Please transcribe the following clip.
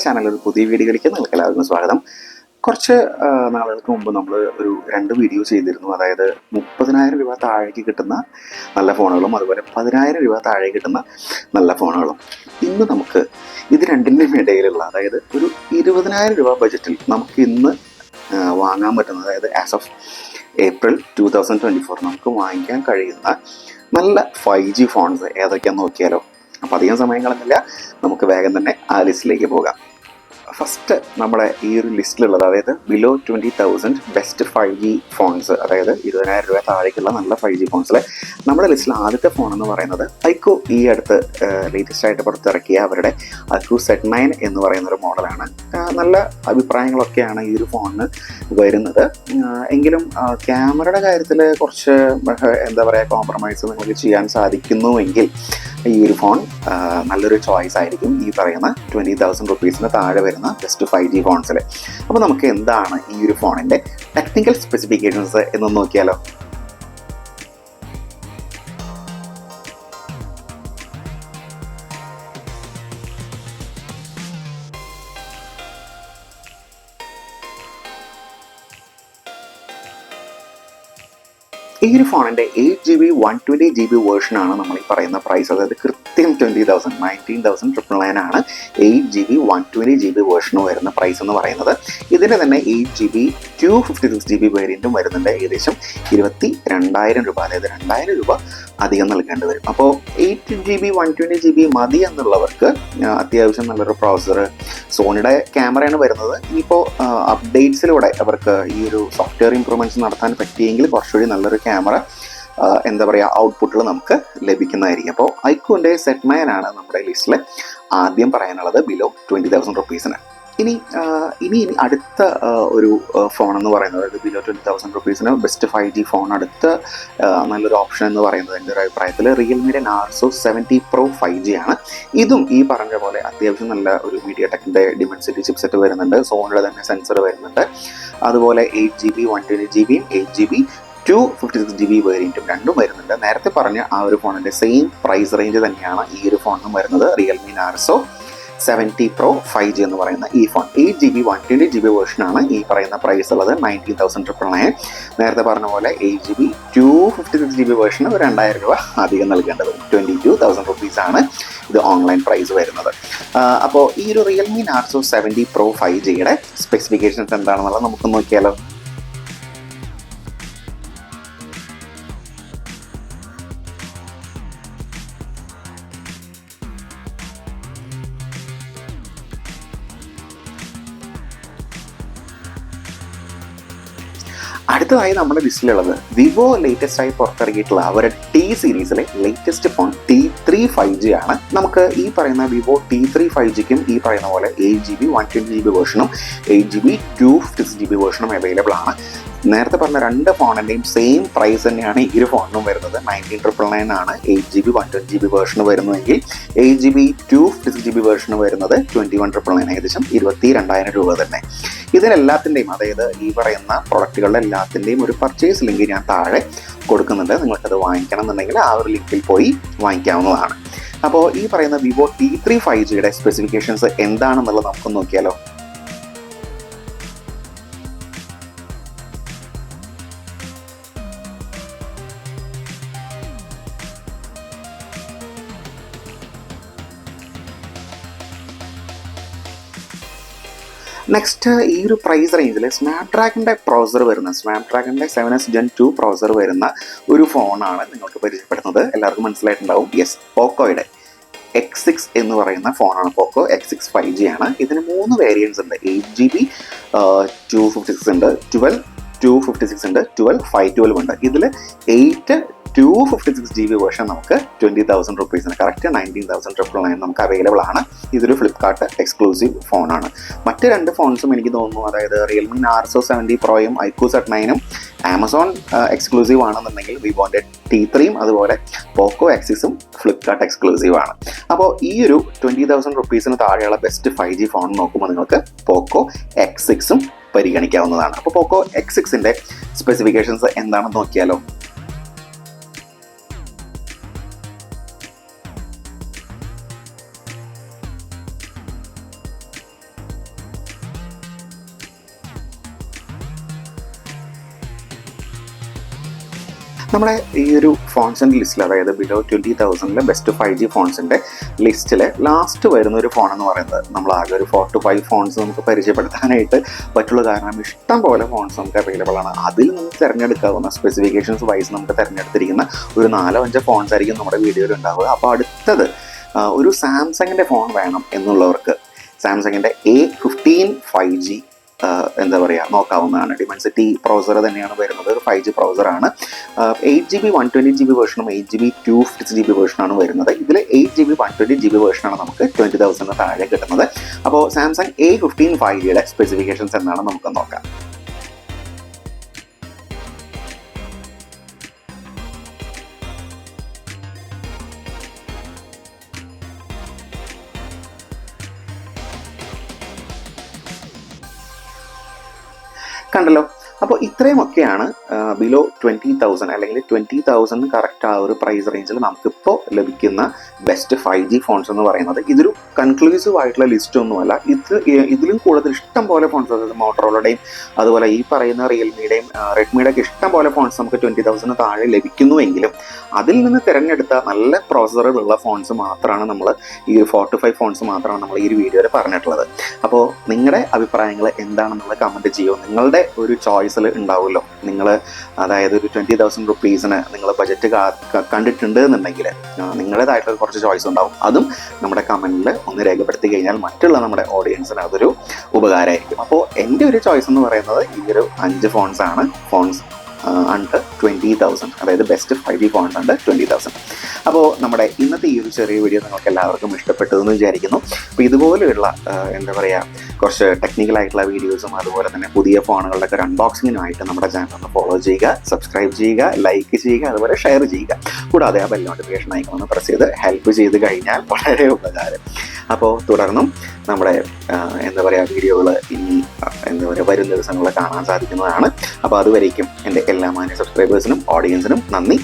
Channel ഒരു പുതിയ വീഡിയോയിലേക്ക് നിങ്ങൾക്ക് എല്ലാവർക്കും സ്വാഗതം. കുറച്ച് നാളുകൾക്ക് മുമ്പ് നമ്മൾ ഒരു 2 വീഡിയോ ചെയ്തിരുന്നു. അതായത് 30,000 രൂപ താഴേക്ക് കിട്ടുന്ന നല്ല ഫോണുകളും അതുപോലെ 10,000 രൂപ താഴെ കിട്ടുന്ന നല്ല ഫോണുകളും. ഇന്ന് നമുക്ക് ഇത് രണ്ടിൻ്റെയും ഇടയിലുള്ള, അതായത് ഒരു 20,000 രൂപ ബജറ്റിൽ നമുക്ക് ഇന്ന് വാങ്ങാൻ പറ്റുന്ന, അതായത് ആസ് ഓഫ് ഏപ്രിൽ 2024 നമുക്ക് വാങ്ങിക്കാൻ കഴിയുന്ന നല്ല 5G ഫോൺസ് ഏതൊക്കെയാണെന്ന് നോക്കിയാലോ. അപ്പോൾ അധികം സമയം കളഞ്ഞില്ല, നമുക്ക് വേഗം തന്നെ ആ ലിസ്റ്റിലേക്ക് പോകാം. ഫസ്റ്റ് നമ്മുടെ ഈ ഒരു ലിസ്റ്റിലുള്ളത്, അതായത് ബിലോ 20,000 ബെസ്റ്റ് 5G ഫോൺസ്, അതായത് 20,000 രൂപ താഴേക്കുള്ള നല്ല 5G ഫോൺസിലെ നമ്മുടെ ലിസ്റ്റിൽ ആദ്യത്തെ ഫോൺ എന്ന് പറയുന്നത് ഐക്കോ ഈ അടുത്ത് ലേറ്റസ്റ്റ് ആയിട്ട് പുറത്തിറക്കിയ അവരുടെ ഐക്കോ Z9 എന്ന് പറയുന്ന ഒരു മോഡലാണ്. നല്ല അഭിപ്രായങ്ങളൊക്കെയാണ് ഈ ഒരു ഫോണിന് വരുന്നത്. എങ്കിലും ക്യാമറയുടെ കാര്യത്തിൽ കുറച്ച് എന്താ പറയുക, കോംപ്രമൈസ് നിങ്ങൾക്ക് ചെയ്യാൻ സാധിക്കുന്നുവെങ്കിൽ ഈ ഒരു ഫോൺ നല്ലൊരു ചോയ്സ് ആയിരിക്കും ഈ പറയുന്ന 20,000 റുപ്പീസിന് താഴെ വരുന്ന ബെസ്റ്റ് 5G ഫോൺസിൽ. അപ്പോൾ നമുക്ക് എന്താണ് ഈ ഒരു ഫോണിൻ്റെ ടെക്നിക്കൽ സ്പെസിഫിക്കേഷൻസ് എന്ന് നോക്കിയാലോ. ഈ ഒരു ഫോണിൻ്റെ 8GB 120GB വേർഷനാണ് നമ്മൾ ഈ പറയുന്ന പ്രൈസ്. അതായത് കൃത്യം 20,000 19,999 ആണ് 8GB 120GB വേർഷന് വരുന്ന പ്രൈസ് എന്ന് പറയുന്നത്. ഇതിൻ്റെ തന്നെ 8GB 256GB വേരിയൻറ്റും വരുന്നുണ്ട്. ഏകദേശം 22,000 രൂപ, അതായത് 2,000 രൂപ അധികം നൽകേണ്ടി വരും. അപ്പോൾ 8GB 120GB മതി എന്നുള്ളവർക്ക് അത്യാവശ്യം നല്ലൊരു പ്രോസസ്സർ, സോണിയുടെ ക്യാമറയാണ് വരുന്നത്. ഇനിയിപ്പോൾ അപ്ഡേറ്റ്സിലൂടെ അവർക്ക് ഈ ഒരു സോഫ്റ്റ്വെയർ ഇംപ്രൂവ്മെൻറ്റ്സ് നടത്താൻ പറ്റിയെങ്കിൽ കുറച്ചുകൂടി നല്ലൊരു ക്യാമറ എന്താ പറയുക ഔട്ട്പുട്ടുകൾ നമുക്ക് ലഭിക്കുന്നതായിരിക്കും. അപ്പോൾ ഐക്കോൻ്റെ Z9 ആണ് നമ്മുടെ ലിസ്റ്റിൽ ആദ്യം പറയാനുള്ളത് ബിലോ 20,000 റുപ്പീസിന്. ഇനി അടുത്ത ഒരു ഫോൺ എന്ന് പറയുന്നത്, അതായത് ബിലോ 20,000 റുപ്പീസിന് ബെസ്റ്റ് 5G ഫോൺ അടുത്ത നല്ലൊരു ഓപ്ഷൻ എന്ന് പറയുന്നത് എൻ്റെ ഒരു അഭിപ്രായത്തിൽ റിയൽമിയുടെ നാർസോ 70 Pro 5G ആണ്. ഇതും ഈ പറഞ്ഞ പോലെ അത്യാവശ്യം നല്ല ഒരു MediaTekന്റെ ഡിമെൻസിറ്റി ചിപ്സെറ്റ് വരുന്നുണ്ട്. സോണിയുടെ തന്നെ സെൻസർ വരുന്നുണ്ട്. അതുപോലെ 8GB 120GB 8GB 256GB വേരിയൻറ്റും രണ്ടും വരുന്നുണ്ട്. നേരത്തെ പറഞ്ഞ ആ ഒരു ഫോണിൻ്റെ സെയിം പ്രൈസ് റേഞ്ച് തന്നെയാണ് ഈ ഒരു ഫോണിനും വരുന്നത്. റിയൽമി നാർസോ 70 Pro 5G എന്ന് പറയുന്ന ഈ ഫോൺ 8GB 120GB വേർഷനാണ് ഈ പറയുന്ന പ്രൈസ് ഉള്ളത് 19,999. നേരത്തെ പറഞ്ഞ പോലെ 8GB 256GB വേർഷന് 2,000 രൂപ അധികം നൽകേണ്ടത് 22,000 റുപ്പീസാണ് ഇത് ഓൺലൈൻ പ്രൈസ് വരുന്നത്. അപ്പോൾ ഈ ഒരു റിയൽമി നാർസോ 70 Pro 5Gയുടെ സ്പെസിഫിക്കേഷൻസ് എന്താണെന്നുള്ളത് നമുക്ക് നോക്കിയാലോ. അടുത്തതായി നമ്മുടെ ലിസ്റ്റിലുള്ളത് വിവോ ലേറ്റസ്റ്റ് ആയി പുറത്തിറങ്ങിയിട്ടുള്ള അവരുടെ T സീരീസിലെ ലേറ്റസ്റ്റ് ഫോൺ T3 5G ആണ്. നമുക്ക് ഈ പറയുന്ന വിവോ T3 5Gക്കും ഈ പറയുന്ന പോലെ 8GB 120GB വേർഷനും 8GB 256GB വേർഷനും available ആണ്. നേരത്തെ പറഞ്ഞ രണ്ട് ഫോണിൻ്റെയും സെയിം പ്രൈസ് തന്നെയാണ് ഈ ഒരു ഫോണിനും വരുന്നത്. 19,999 ആണ് 8GB 120GB വേർഷന് വരുന്നതെങ്കിൽ 8GB 256GB വേർഷന് വരുന്നത് 21,999, ഏകദേശം 22,000 രൂപ തന്നെ. ഇതിനെല്ലാത്തിൻ്റെയും, അതായത് ഈ പറയുന്ന പ്രൊഡക്റ്റുകളുടെ എല്ലാത്തിൻ്റെയും ഒരു പർച്ചേസ് ലിങ്ക് ഞാൻ താഴെ കൊടുക്കുന്നുണ്ട്. നിങ്ങൾക്കത് വാങ്ങിക്കണം എന്നുണ്ടെങ്കിൽ ആ ഒരു ലിങ്കിൽ പോയി വാങ്ങിക്കാവുന്നതാണ്. അപ്പോൾ ഈ പറയുന്ന വിവോ T3 5Gയുടെ സ്പെസിഫിക്കേഷൻസ് എന്താണെന്നുള്ളത് നമുക്ക് നോക്കിയാലോ. നെക്സ്റ്റ് ഈ ഒരു പ്രൈസ് റേഞ്ചിൽ സ്നാപ്ഡ്രാഗണിൻ്റെ പ്രോസർ വരുന്ന സ്നാപ്ഡ്രാഗണിൻ്റെ 7S Gen 2 പ്രോസർ വരുന്ന ഒരു ഫോണാണ് നിങ്ങൾക്ക് പരിചയപ്പെടുന്നത്. എല്ലാവർക്കും മനസ്സിലായിട്ടുണ്ടാവും. യെസ്, പോക്കോയുടെ X6 എന്ന് പറയുന്ന ഫോണാണ്. പോക്കോ X6 5G ആണ്. ഇതിന് 3 വേരിയൻസ് ഉണ്ട്. 8GB 256 ഉണ്ട്, 12 256 ഉണ്ട്, 12 512 ഉണ്ട്. ഇതിൽ 8 256GB വേർഷൻ നമുക്ക് 20,000 റുപ്പീസിന് കറക്റ്റ് 19,999 നമുക്ക് അവൈലബിൾ ആണ്. ഇതൊരു ഫ്ലിപ്കാർട്ട് എക്സ്ക്ലൂസീവ് ഫോണാണ്. മറ്റ് രണ്ട് ഫോൺസും എനിക്ക് തോന്നുന്നു, അതായത് റിയൽമി നാർസോ 70 പ്രോയും ഐക്കോ Z9ഉം ആമസോൺ എക്സ്ക്ലൂസീവ് ആണെന്നുണ്ടെങ്കിൽ വിവോൻ്റെ T3യും അതുപോലെ പോക്കോ X6ഉം ഫ്ലിപ്കാർട്ട് എക്സ്ക്ലൂസീവ് ആണ്. അപ്പോൾ ഈ ഒരു 20,000 റുപ്പീസിന് താഴെയുള്ള ബെസ്റ്റ് 5G ഫോൺ നോക്കുമ്പോൾ നിങ്ങൾക്ക് പോക്കോ X6ഉം പരിഗണിക്കാവുന്നതാണ്. അപ്പോൾ പോക്കോ X6ൻ്റെ സ്പെസിഫിക്കേഷൻസ് എന്താണെന്ന് നോക്കിയാലോ. നമ്മുടെ ഈ ഒരു ഫോൺസിൻ്റെ ലിസ്റ്റിൽ, അതായത് ബിലോ 20,000 ബെസ്റ്റ് 5G ഫോൺസിൻ്റെ ലിസ്റ്റിൽ ലാസ്റ്റ് വരുന്ന ഒരു ഫോൺ എന്ന് പറയുന്നത്, നമ്മൾ ആകെ ഒരു 4 to 5 ഫോൺസ് നമുക്ക് പരിചയപ്പെടുത്താനായിട്ട് പറ്റുള്ളൂ. കാരണം ഇഷ്ടം പോലെ ഫോൺസ് നമുക്ക് അവൈലബിൾ ആണ്. അതിൽ നമുക്ക് തിരഞ്ഞെടുക്കാവുന്ന സ്പെസിഫിക്കേഷൻസ് വൈസ് നമുക്ക് തിരഞ്ഞെടുത്തിരിക്കുന്ന ഒരു 4-5 ഫോൺസ് ആയിരിക്കും നമ്മുടെ വീഡിയോയിൽ ഉണ്ടാവുക. അപ്പോൾ അടുത്തത് ഒരു സാംസങ്ങിൻ്റെ ഫോൺ വേണം എന്നുള്ളവർക്ക് സാംസങ്ങിൻ്റെ A15 5G എന്താ പറയുക നോക്കാവുന്നതാണ്. ഡിമെൻസിറ്റി പ്രോസർ തന്നെയാണ് വരുന്നത്, ഒരു 5G പ്രോസറാണ്. 8GB 120GB വേർഷനും 8GB 256GB വേർഷനാണ് വരുന്നത്. ഇതിൽ 8GB 120GB വേർഷനാണ് നമുക്ക് 20,000 താഴെ കിട്ടുന്നത്. അപ്പോൾ സാംസങ് A15 5Gയുടെ സ്പെസിഫിക്കേഷൻസ് എന്താണ് നമുക്ക് നോക്കാം. കണ്ടല്ലോ. അപ്പോൾ ഇത്രയുമൊക്കെയാണ് ബിലോ 20,000 അല്ലെങ്കിൽ 20,000 കറക്റ്റ് ആ ഒരു പ്രൈസ് റേഞ്ചിൽ നമുക്കിപ്പോൾ ലഭിക്കുന്ന ബെസ്റ്റ് 5G ഫോൺസ് എന്ന് പറയുന്നത്. ഇതൊരു കൺക്ലൂസീവ് ആയിട്ടുള്ള ലിസ്റ്റ് ഒന്നുമല്ല. ഇതിലും കൂടുതൽ ഇഷ്ടം പോലെ ഫോൺസ്, അതായത് മോട്ടറോളയുടെയും അതുപോലെ ഈ പറയുന്ന റിയൽമിയുടെയും റെഡ്മിയുടെ ഒക്കെ ഇഷ്ടം പോലെ ഫോൺസ് നമുക്ക് 20,000 താഴെ ലഭിക്കുന്നുവെങ്കിലും അതിൽ നിന്ന് തിരഞ്ഞെടുത്ത നല്ല പ്രോസസ്സറുകളുള്ള ഫോൺസ് മാത്രമാണ് നമ്മൾ ഈ 4 to 5 ഫോൺസ് മാത്രമാണ് നമ്മൾ ഈ ഒരു വീഡിയോയിൽ പറഞ്ഞിട്ടുള്ളത്. അപ്പോൾ നിങ്ങളുടെ അഭിപ്രായങ്ങൾ എന്താണെന്നുള്ള കമൻറ്റ് ചെയ്യുമോ. നിങ്ങളുടെ ഒരു ചോയ്സിൽ ഉണ്ടാവുമല്ലോ. നിങ്ങൾ അതായത് ഒരു 20,000 റുപ്പീസിന് നിങ്ങൾ ബജറ്റ് കണ്ടിട്ടുണ്ട് എന്നുണ്ടെങ്കിൽ നിങ്ങളുടേതായിട്ടുള്ള കുറച്ച് ചോയ്സ് ഉണ്ടാവും. അതും നമ്മുടെ കമൻറ്റിൽ ഒന്ന് രേഖപ്പെടുത്തി കഴിഞ്ഞാൽ മറ്റുള്ള നമ്മുടെ ഓഡിയൻസിന് അതൊരു ഉപകാരമായിരിക്കും. അപ്പോൾ എൻ്റെ ഒരു ചോയ്സ് എന്ന് പറയുന്നത് ഈ ഒരു 5 ഫോൺസാണ്. ഫോൺസ് അണ്ടർ 20,000, അതായത് ബെസ്റ്റ് 5G ഫോൺസ് അണ്ടർ 20,000. അപ്പോൾ നമ്മുടെ ഇന്നത്തെ ഈ ഒരു ചെറിയ വീഡിയോ നിങ്ങൾക്ക് എല്ലാവർക്കും ഇഷ്ടപ്പെട്ടു എന്ന് വിചാരിക്കുന്നു. അപ്പോൾ ഇതുപോലെയുള്ള എന്താ പറയുക കുറച്ച് ടെക്നിക്കലായിട്ടുള്ള വീഡിയോസും അതുപോലെ തന്നെ പുതിയ ഫോണുകളുടെ ഒക്കെ അൺബോക്സിങ്ങിനുമായിട്ട് നമ്മുടെ ചാനൽ ഒന്ന് ഫോളോ ചെയ്യുക, സബ്സ്ക്രൈബ് ചെയ്യുക, ലൈക്ക് ചെയ്യുക, അതുപോലെ ഷെയർ ചെയ്യുക. കൂടാതെ ആ ബെൽ നോട്ടിഫിക്കേഷൻ ഐക്കൺ ഒന്ന് പ്രസ് ചെയ്ത് ഹെൽപ്പ് ചെയ്ത് കഴിഞ്ഞാൽ വളരെ ഉപകാരം. അപ്പോൾ തുടർന്നും നമ്മുടെ എന്താ പറയുക വീഡിയോകൾ ഇനി എന്താ പറയുക വരും ദിവസങ്ങളിൽ കാണാൻ സാധിക്കുന്നതാണ്. അപ്പോൾ അതുവരേക്കും എൻ്റെ എല്ലാ മാന്യ സബ്സ്ക്രൈബേഴ്സിനും ഓഡിയൻസിനും നന്ദി.